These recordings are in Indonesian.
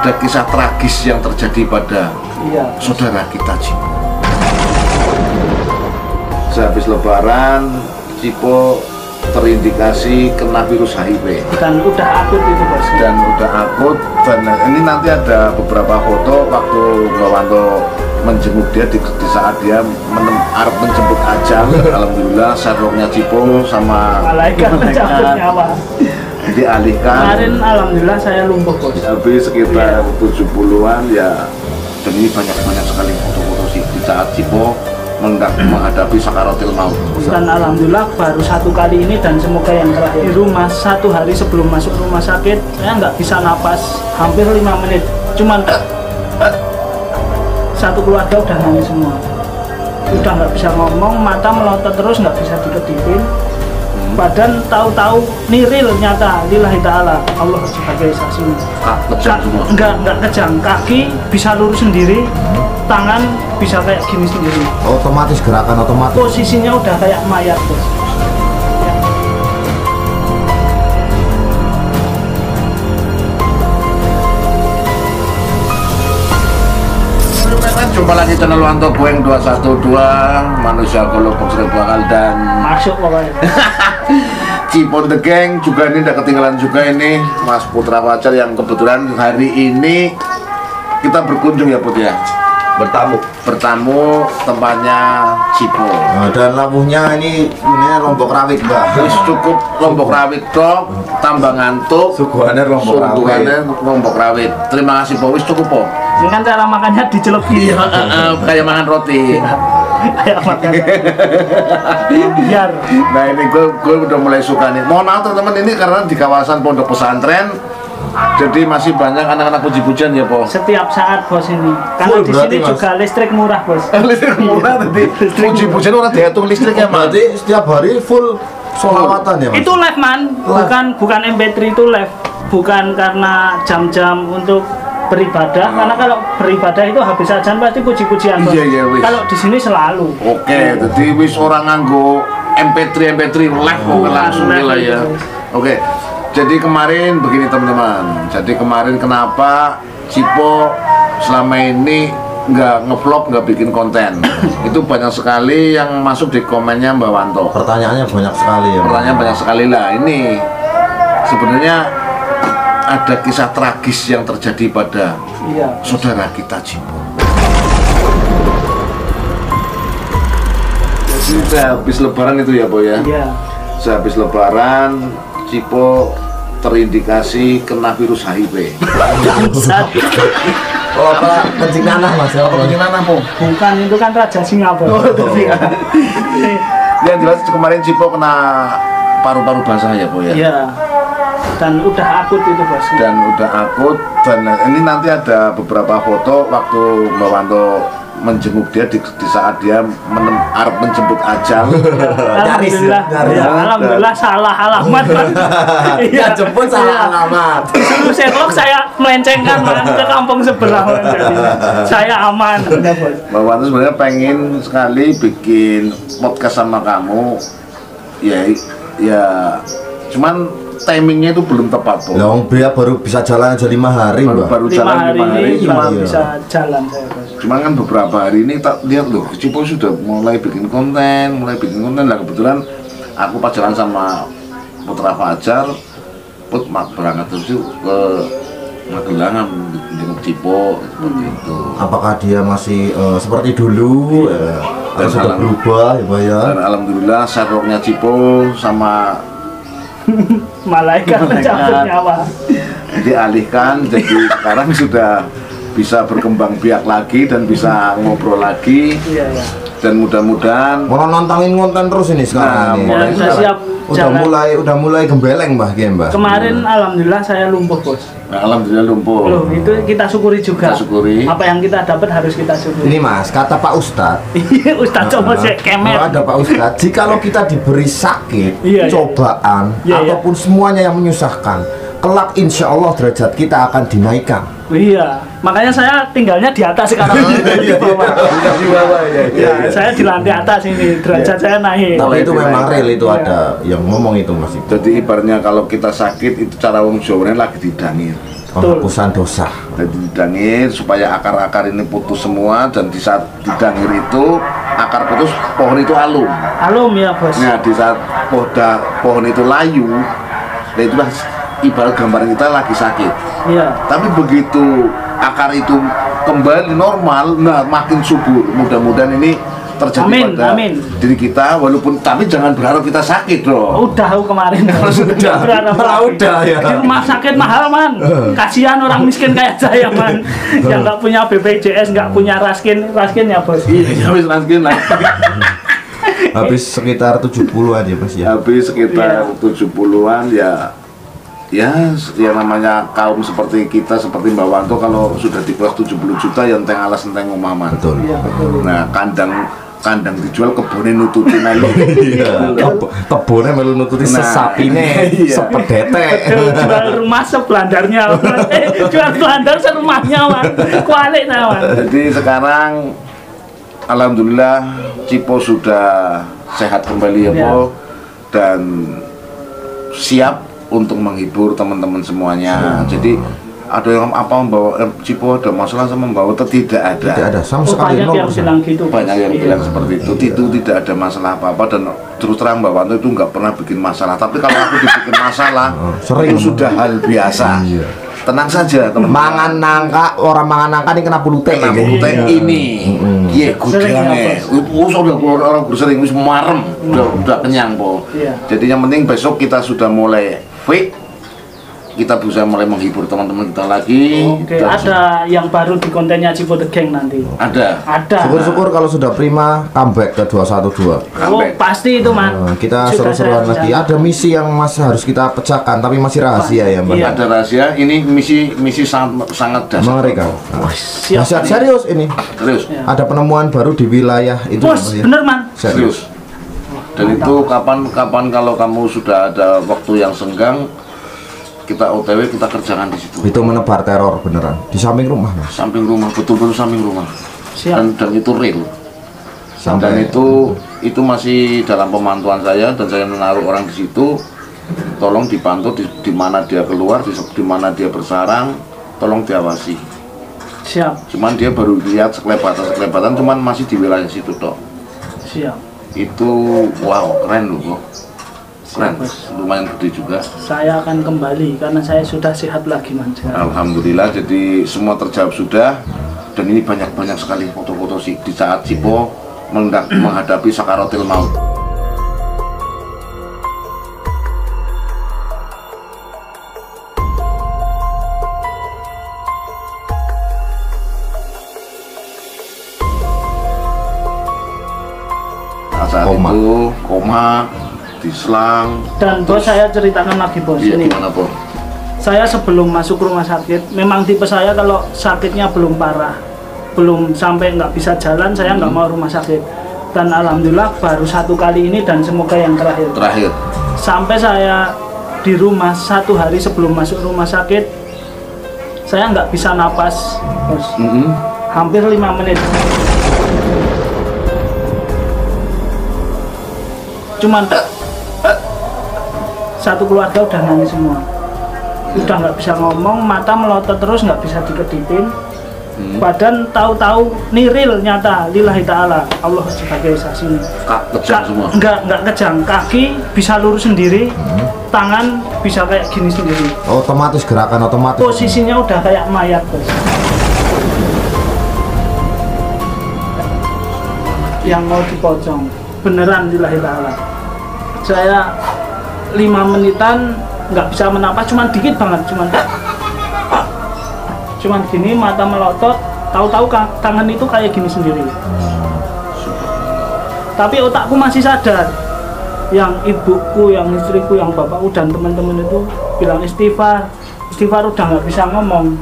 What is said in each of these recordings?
ada kisah tragis yang terjadi pada saudara kita Cipo. Sehabis lebaran, Cipo terindikasi kena virus HIV dan udah akut itu bos. Dan ini nanti ada beberapa foto waktu Bawanto menjenguk dia di saat dia harap menjemput ajal. Alhamdulillah seroknya Cipo sama malaikat mencabut nyawa dialihkan. Kemarin alhamdulillah saya lumpuh bos. Habis sekitar 70-an ya, dan ini banyak sekali foto-foto di saat Cipo menghadapi sakaratil maut. Dan alhamdulillah baru satu kali ini dan semoga yang terakhir. Di rumah 1 hari sebelum masuk rumah sakit saya nggak bisa napas hampir 5 menit, cuman satu keluarga udah nangis semua, udah nggak bisa ngomong, mata melotot terus, nggak bisa dikedipin. Badan tahu-tahu niril nyata, lillahi ta'ala, Allah sebagai saksinya. Enggak kejang, kaki bisa lurus sendiri, tangan bisa kayak gini sendiri. Otomatis, gerakan otomatis. Posisinya udah kayak mayat bos. Jumpa lagi channel Wanto Boeing 212, manusia golok seribu akal dan masuk pokoknya. Cipo the Gang juga ini udah ketinggalan juga ini Mas Putra Fajar yang kebetulan hari ini kita berkunjung ya Put ya, bertamu tempatnya Cipo. Dan labuhnya ini Lombok Rawit Mbak. Terus cukup Lombok Rawit dok, tambah ngantuk. Suguhannya Lombok Rawit. Terima kasih Pak, wis cukup po. Ini kan cara makannya dicelup gitu. Kayak makan roti. Kayak makan. Biar. Nah ini gue udah mulai suka nih. Mohon maaf teman-teman, ini karena di kawasan pondok pesantren, jadi masih banyak anak-anak puji-pujian ya po. Setiap saat bos ini. Karena di sini juga listrik murah bos. Listrik murah tadi. Puji-pujian orang dihitung listrik ya Mas. Berarti setiap hari full sholawatan ya Mas? Itu live man, bukan MP3, itu live. Bukan karena jam-jam untuk beribadah, karena kalau beribadah itu habis ajan pasti puji-pujian bos. Iya, kalau di sini selalu. Oke, jadi wis orang nganggo MP3 live langsung lah ya. Oke. Jadi kemarin begini teman-teman. Jadi kemarin kenapa Cipo selama ini nggak ngevlog, nggak bikin konten? Itu banyak sekali yang masuk di komennya Mbak Wanto. Pertanyaannya banyak sekali ya. Pertanyaan banyak sekali lah. Ini sebenarnya ada kisah tragis yang terjadi pada saudara kita Cipo. Jadi sehabis lebaran itu ya Boy ya? Iya. Sehabis lebaran Cipo terindikasi kena virus HIV. Oh apa kencing nanah Mas? Kencing nanah po? Bukan, itu kan Raja Singa bos. Yang jelas kemarin Cipo kena paru-paru basah ya Boy ya? Iya. Dan udah akut itu bos. Dan udah akut, dan ini nanti ada beberapa foto waktu Mbak Wanto menjenguk dia di saat dia harap menjemput ajal. Alhamdulillah salah alamat kan. Iya, jemput salah alamat. Disuruh Sherlock saya melencengkan ke kampung sebelah. Saya aman. Mbak Wanto sebenarnya pengen sekali bikin podcast sama kamu. Ya cuman timingnya itu belum tepat po. Long dia baru bisa jalan aja 5 hari Mbak. Baru jalan 5 hari cuma bisa jalan saya bos. Cuman kan beberapa hari ini tak lihat loh, Cipo sudah mulai bikin konten lah. Kebetulan aku pacaran sama Putra Fajar, Put berangkat terus ke Magelang jenguk Cipo seperti itu. Apakah dia masih seperti dulu? Dan sudah berubah ya Mbak ya? Dan alhamdulillah seroknya Cipo sama malaikat mencabut nyawa dialihkan, jadi sekarang sudah bisa berkembang biak lagi dan bisa ngobrol lagi. Iya. Dan mudah-mudahan mau nontonin konten terus ini sekarang. Nah, ini. Siap. Udah mulai gembeleng Mbak. Kemarin alhamdulillah saya lumpuh bos. Nah, alhamdulillah lumpuh. Loh, itu kita syukuri juga. Kita syukuri. Apa yang kita dapat harus kita syukuri. Ini Mas, kata Pak Ustadz. Ustadz coba sih kemet. Ada Pak Ustadz. Jikalau kita diberi sakit, cobaan, ataupun semuanya yang menyusahkan, kelak insya Allah derajat kita akan dinaikkan. Iya, makanya saya tinggalnya di atas sekarang. Di bawah. Ya, saya di lantai atas ini, derajat saya naik. Tapi itu memang real, itu ada yang ngomong itu Mas. Jadi ibaratnya kalau kita sakit itu cara wong Jawa lagi didangi. penghapusan dosa. Jadi didangir supaya akar-akar ini putus semua, dan di saat didangir itu akar putus, pohon itu alum. Alum ya bos. Nah di saat pohon itu layu, nah itulah ibarat gambaran kita lagi sakit. Iya. Tapi begitu akar itu kembali normal, nah makin subur. Mudah-mudahan ini terjadi pada diri kita, walaupun tapi jangan berharap kita sakit loh. Udah kemarin udah ya. Di rumah sakit mahal man, kasihan orang miskin kayak saya man, yang nggak punya BPJS, nggak punya raskin ya bos. Iya, habis raskin lah. Habis sekitar 70 aja mas ya. Habis sekitar 70-an ya. Ya namanya kaum seperti kita, seperti Mbak Wanto, kalau sudah di kelas 70 juta yang enteng alas enteng umaman. Betul. Ya, betul. Nah kandang dijual, kebunnya nututi melu. Kebunnya melu nututi sesapine, sepedete. Jual rumah sebelandarnya, jual belandar serumahnya man, kualik man. Jadi sekarang alhamdulillah Cipo sudah sehat kembali ya Po, dan siap untuk menghibur teman-teman semuanya. Jadi ada yang membawa Cipo ada masalah sama membawa, tidak ada. Tidak ada sama sekali. Banyak yang bilang gitu. Banyak yang bilang seperti itu. Itu tidak ada masalah apa-apa, dan terus terang Mbak Wanto itu nggak pernah bikin masalah. Tapi kalau aku dibikin masalah, itu sudah hal biasa. Tenang saja teman. Mangan nangka, orang mangan nangka ini kena pulute. Kena pulute ini. Iya, gudangnya. Sudah orang bersering, wis marem, udah kenyang Po. Jadi yang penting besok kita sudah mulai fit, kita bisa mulai menghibur teman-teman kita lagi. Oke, ada yang baru di kontennya Cipo The Gang nanti. Ada. Syukur-syukur kalau sudah prima comeback ke 212. Oh, pasti itu man. Kita seru-seruan lagi. Ada misi yang masih harus kita pecahkan, tapi masih rahasia ya Mbak. Iya. Ada rahasia. Ini misi sangat dasar. Mengerikan. Siap. Serius ini. Serius. Ya. Ada penemuan baru di wilayah itu. Bos, ya? bener man. Serius. Dan itu kapan kalau kamu sudah ada waktu yang senggang, kita OTW, kita kerjakan di situ. Itu menebar teror beneran di samping rumah mas. Samping rumah, betul-betul samping rumah. Siap. Dan itu real. Sampai Dan itu masih dalam pemantauan saya, dan saya menaruh orang di situ. Tolong dipantau di mana dia keluar, di mana dia bersarang, tolong diawasi. Siap. Cuman dia baru lihat sekelebatan, cuman masih di wilayah situ toh. Siap. Itu wow, keren loh. Keren, lumayan gede juga. Saya akan kembali karena saya sudah sehat lagi man. Alhamdulillah, jadi semua terjawab sudah. Dan ini banyak sekali foto-foto sih di saat Cipo menghadapi sakaratil maut. Saat itu koma, diselang. Dan bos, saya ceritakan lagi bos. Iya, ini gimana Po? saya sebelum masuk rumah sakit, memang tipe saya kalau sakitnya belum parah, belum sampai nggak bisa jalan, saya nggak mau rumah sakit. Dan alhamdulillah baru 1 kali ini, dan semoga yang terakhir. Sampai saya di rumah 1 hari sebelum masuk rumah sakit, saya nggak bisa napas bos. Hampir 5 menit. Cuman satu keluarga udah nangis semua, udah nggak bisa ngomong, mata melotot terus, nggak bisa dikedipin. Badan tahu-tahu niril nyata, lillahi ta'ala, Allah sebagai saksi. Kejang semua? Nggak kejang, kaki bisa lurus sendiri, tangan bisa kayak gini sendiri. Otomatis, gerakan otomatis. Posisinya udah kayak mayat bos. Yang mau dipocong, beneran lillahi ta'ala. Saya 5 menitan nggak bisa menapas, cuman dikit banget, cuman gini, mata melotot, tahu-tahu tangan itu kayak gini sendiri. Tapi otakku masih sadar. Yang ibuku, yang istriku, yang bapakku dan teman-teman itu bilang istighfar udah nggak bisa ngomong.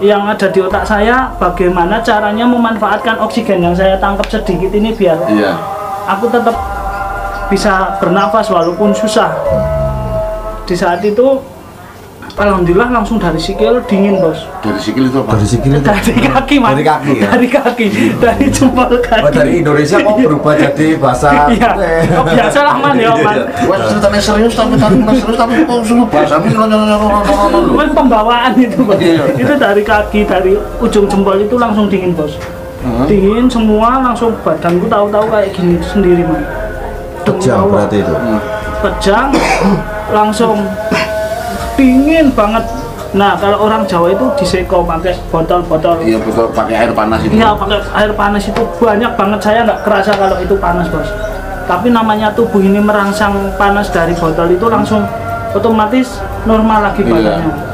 Yang ada di otak saya, bagaimana caranya memanfaatkan oksigen yang saya tangkap sedikit ini biar aku tetap bisa bernafas walaupun susah. Di saat itu Alhamdulillah langsung dari sikil dingin bos. Dari sikil itu apa? Dari sikil itu Dari kaki mas. Dari kaki ya? Dari kaki, dari jempol kaki. Oh, dari Indonesia kok berubah jadi bahasa Iya, oh, biasa lah man ya man. Wah ceritanya serius tapi kok suruh bahasa Cuman pembawaan itu bos. Itu dari kaki, dari ujung jempol itu langsung dingin bos. Dingin semua, langsung badanku tahu-tahu kayak gini sendiri man. Kejang berarti itu. Kejang, langsung dingin banget. Nah kalau orang Jawa itu diseko pakai botol-botol. Iya betul, pakai air panas itu. Iya pakai air panas itu banyak banget, saya nggak kerasa kalau itu panas bos. Tapi namanya tubuh ini merangsang panas dari botol itu langsung otomatis normal lagi badannya.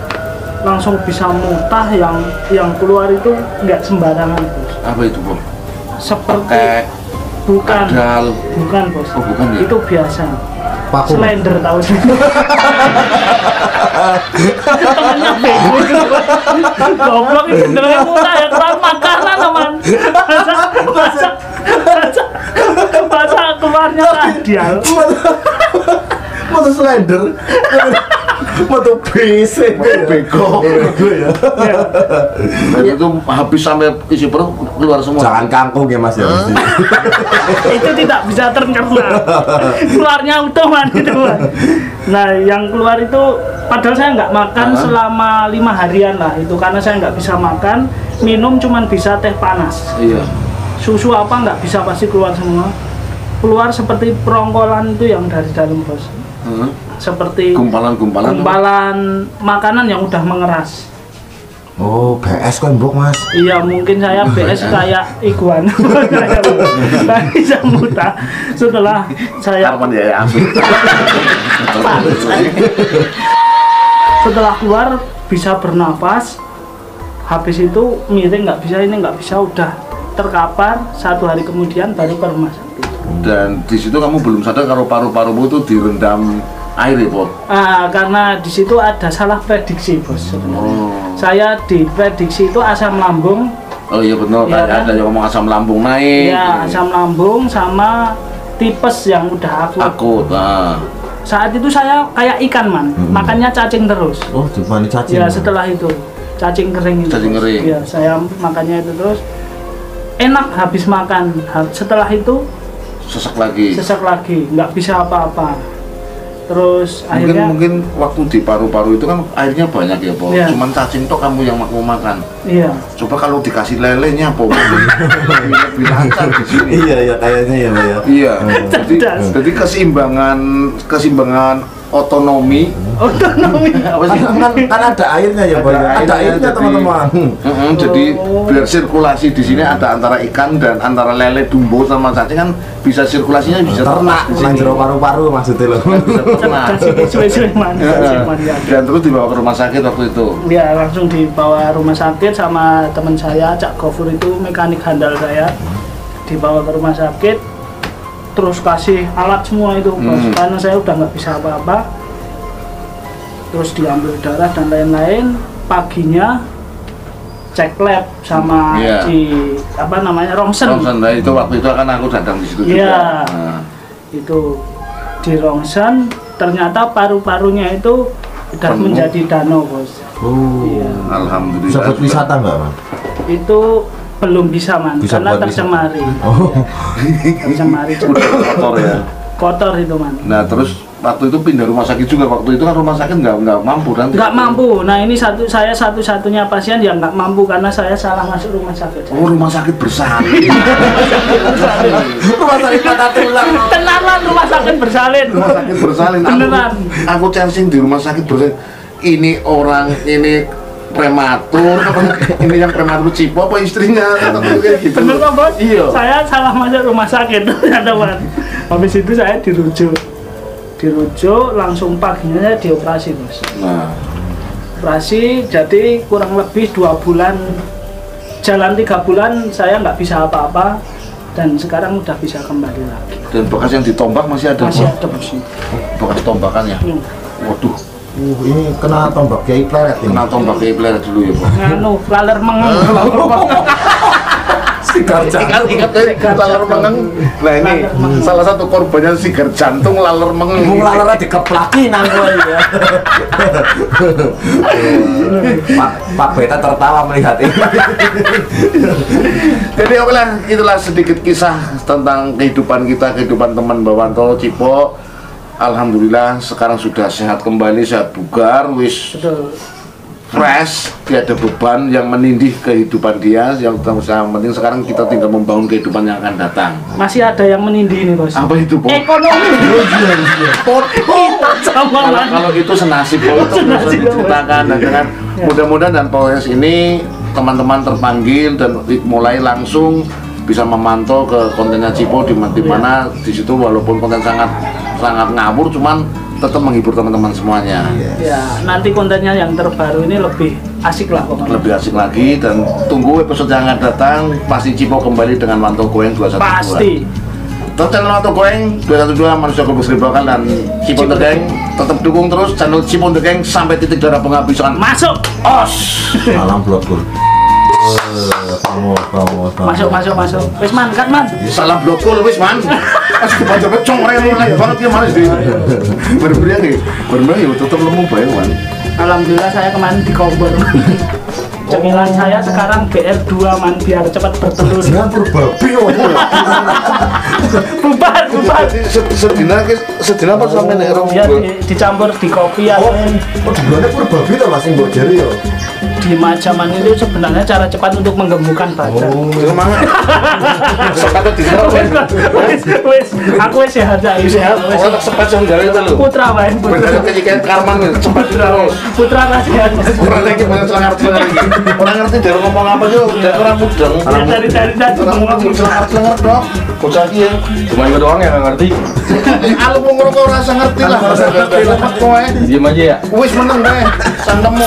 Langsung bisa muntah, yang keluar itu nggak sembarangan bos. Apa itu bos? Seperti bukan bos. Oh bukan ya? Itu biasa. Paku. Slender tahu sih. Temennya bego gitu. Goblok itu beneran murah ya, kurang makanan teman. Masa keluarnya radial. Motor slender. Motor BC. Bego. ya. Dan itu habis sampai isi perut keluar semua. Jangan kangkung ya Mas ya. Itu tidak bisa tercerna. Keluarnya utuh man itu man. Nah yang keluar itu padahal saya nggak makan selama 5 harian lah itu, karena saya nggak bisa makan, minum cuman bisa teh panas. Iya. Susu apa nggak bisa, pasti keluar semua. Keluar seperti perongkolan itu yang dari dalam bos. Seperti gumpalan makanan yang udah mengeras. Oh, BS kok mbok Mas. Iya, mungkin saya BS kayak iguana. Saya bisa muntah setelah saya setelah keluar bisa bernafas. Habis itu miring nggak bisa, ini nggak bisa, udah terkapar. 1 hari kemudian baru ke rumah sakit. Dan di situ kamu belum sadar kalau paru-parumu itu direndam air ya, Bob? Karena di situ ada salah prediksi, bos. Saya diprediksi itu asam lambung. Oh iya benar, Ya, ada yang ngomong asam lambung naik. Ya, asam lambung sama tipes yang udah akut. Saat itu saya kayak ikan man, makannya cacing terus. Oh, dimana cacing? Ya setelah itu cacing kering itu. Cacing kering. Ya saya makannya itu terus. Enak habis makan. Setelah itu Sesak lagi, nggak bisa apa-apa. Terus akhirnya mungkin waktu di paru-paru itu kan airnya banyak ya, Bob. Iya. Cuman cacing tok kamu yang mau makan. Iya. Coba kalau dikasih lelenya, Bob. Lebih lancar di sini. Iya kayaknya ya, Mbak ya. Iya. Jadi keseimbangan otonomi apa sih? kan ada airnya ya, Mbak. Ada airnya teman-teman. Jadi biar sirkulasi di sini ada antara ikan dan antara lele, dumbo sama cacing kan bisa sirkulasinya bisa ternak di sini. jero paru-paru maksudnya loh. Bisa ternak. Dan terus dibawa ke rumah sakit waktu itu. Ya langsung dibawa rumah sakit sama teman saya, Cak Gofur itu mekanik handal saya. Dibawa ke rumah sakit, terus kasih alat semua itu, bos. Karena saya udah nggak bisa apa-apa. Terus diambil darah dan lain-lain. Paginya cek lab sama di apa namanya rongsen. Nah, itu waktu itu kan aku datang di situ juga. Nah. Itu di rongsen, ternyata paru-parunya itu udah menjadi danau, bos. Iya. Alhamdulillah. Bisa buat wisata nggak, Bang? Itu belum bisa man, bisa karena tercemari. Tercemari. Kotor ya. Kotor itu man. Nah terus waktu itu pindah rumah sakit juga. Waktu itu kan rumah sakit nggak mampu nanti. Nggak mampu. Nah ini saya satu-satunya pasien yang nggak mampu karena saya salah masuk rumah sakit. Oh rumah sakit bersalin. Rumah sakit patah tulang. Kenalan rumah sakit bersalin. Rumah sakit bersalin. Beneran. Aku chatting di rumah sakit bersalin. Ini orang ini prematur, ini yang prematur Cipo apa istrinya? Gitu. Bener kok bos? Iya. Saya salah masuk rumah sakit teman. Habis itu saya dirujuk langsung paginya saya dioperasi, bos. Nah. Operasi jadi kurang lebih 2 bulan, jalan 3 bulan saya nggak bisa apa-apa dan sekarang udah bisa kembali lagi. Dan bekas yang ditombak masih ada? Masih ada, bos. Bekas tombakan ya? Waduh. Ini kena tombak Kiai Pleret ini. Kena tombak Kiai Pleret dulu ya, Pak. Nganu, laler mengang. Sigar jantung. Ingat laler mengeng. Nah ini salah satu korbannya sigar jantung laler mengeng. Mung lalernya dikeplaki nang kowe ya. Pak Beta tertawa melihat ini. Jadi oke lah, itulah sedikit kisah tentang kehidupan kita, kehidupan teman Bawanto Cipo. Alhamdulillah sekarang sudah sehat kembali, sehat bugar, wis fresh, tidak ada beban yang menindih kehidupan dia. Yang penting sekarang kita tinggal membangun kehidupan yang akan datang. Masih ada yang menindih ini, Bos. Apa itu, Po? Ekonomi. Kalau itu senasib, Po, itu bisa diceritakan. Dan dengan mudah-mudahan dan proses ini teman-teman terpanggil dan mulai langsung bisa memantau ke kontennya Cipo di mana di situ walaupun konten sangat ngawur, cuman tetap menghibur teman-teman semuanya. Ya, nanti kontennya yang terbaru ini lebih asik lah pokoknya. Lebih asik lagi dan tunggu episode yang akan datang, pasti Cipo kembali dengan Manto Goeng 212. Pasti. Terus channel Manto Goeng 212 manusia kubus ribakal dan Cipo The Gang tetap dukung terus channel Cipo The Gang sampai titik darah penghabisan. Masuk. Os. Malam blogger. Masuk. Wis man, kat man. Salah blokul wis man. Pas kebaca pecong orang yang banget ya manis deh. Berbeda nih, ya tetap lemu bae man. Alhamdulillah saya kemarin di kompor. Cemilan saya sekarang BR2 man biar cepat bertelur. Jangan berbabi Bubar. Sedina apa sampe nek rong Ya dicampur di kopi ya. Oh, dibuatnya berbabi tuh Mas Mbok Jeri ya. Di majaman itu sebenarnya cara cepat untuk menggemukkan badan. Itu mana? Sepatu di sana. Wes, aku wes sehat saya. Orang sepatu sing gawe itu lho. Putra wae. Bener kayak Karman cepat terus. Putra Mas sehat. Orang lagi banyak selangar lagi. Orang ngerti dari ngomong apa sih, orang mudeng. Dari Orang ngomong selangar dong. Bocah iki Cuma itu doang yang nggak ngerti. Kalau mau ngerokok rasa ngerti lah. Cepet kowe. Diam aja ya. Wis meneng bae. Sangkemu.